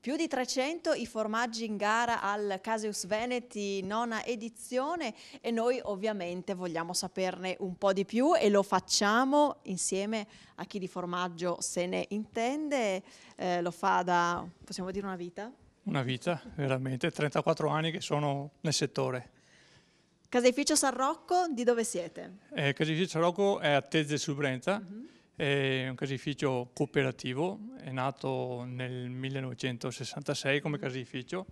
Più di 300 i formaggi in gara al Caseus Veneti nona edizione e noi ovviamente vogliamo saperne un po' di più e lo facciamo insieme a chi di formaggio se ne intende, lo fa da, possiamo dire, una vita? Una vita, veramente, 34 anni che sono nel settore. Caseificio San Rocco, di dove siete? Caseificio San Rocco è a Tezze sul Brenta. È un caseificio cooperativo, è nato nel 1966 come caseificio,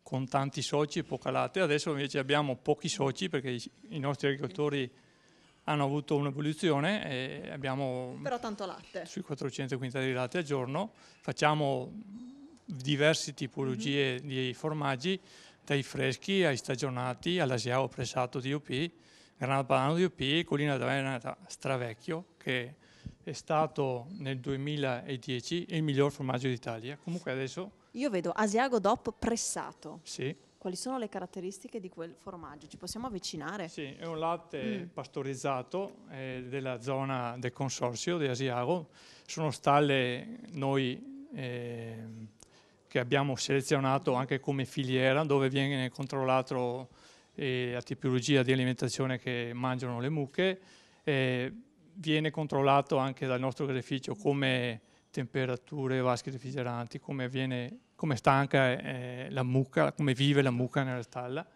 con tanti soci e poca latte. Adesso invece abbiamo pochi soci perché i nostri agricoltori hanno avuto un'evoluzione e abbiamo Però tanto latte. sui 400 quintali di latte al giorno. Facciamo diverse tipologie di formaggi, dai freschi ai stagionati, all'asiago pressato DOP, Grana Padano DOP, Collina d'Avena Stravecchio, che è stato nel 2010 il miglior formaggio d'Italia. Comunque adesso... Io vedo Asiago DOP pressato. Sì. Quali sono le caratteristiche di quel formaggio? Ci possiamo avvicinare? Sì, è un latte pastorizzato della zona del consorzio di Asiago. Sono stalle noi che abbiamo selezionato anche come filiera, dove viene controllato la tipologia di alimentazione che mangiano le mucche. Viene controllato anche dal nostro caseificio come temperature, vasche refrigeranti, come sta anche la mucca, come vive la mucca nella stalla.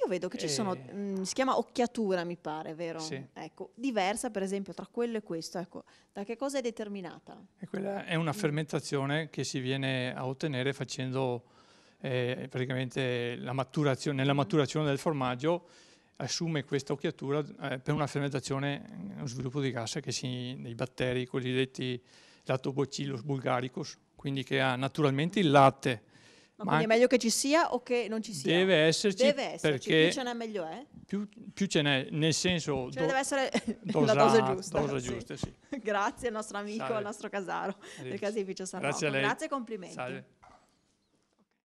Io vedo che ci sono, si chiama occhiatura mi pare, vero? Sì. Ecco, diversa per esempio tra quello e questo, ecco, da che cosa è determinata? E quella è una fermentazione che si viene a ottenere facendo praticamente la maturazione, nella maturazione del formaggio assume questa occhiatura per una fermentazione, uno sviluppo di gas dei batteri cosiddetti Lactobacillus bulgaricus, quindi che ha naturalmente il latte. Ma quindi è meglio che ci sia o che non ci sia? Deve esserci, perché più ce n'è meglio è? Più ce n'è, nel senso... Ce ne deve essere la dose giusta. Dose giuste, sì. Grazie al nostro amico, al nostro Casaro del Caseificio San Rocco. Grazie e complimenti. Salve.